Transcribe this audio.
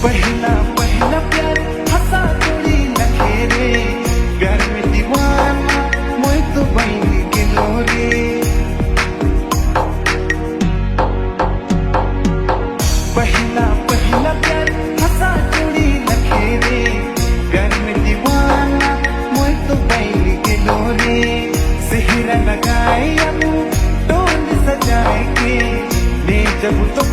पहला पहला प्यार हंसा जोड़ी नखेरे प्यार में दीवाना मोय तो बन गेलो रे। पहला पहला प्यार हंसा जोड़ी नखेरे प्यार में दीवाना मोय तो बन गेलो रे। सेहरा लगाए अब टोल सजाए के ले जब तो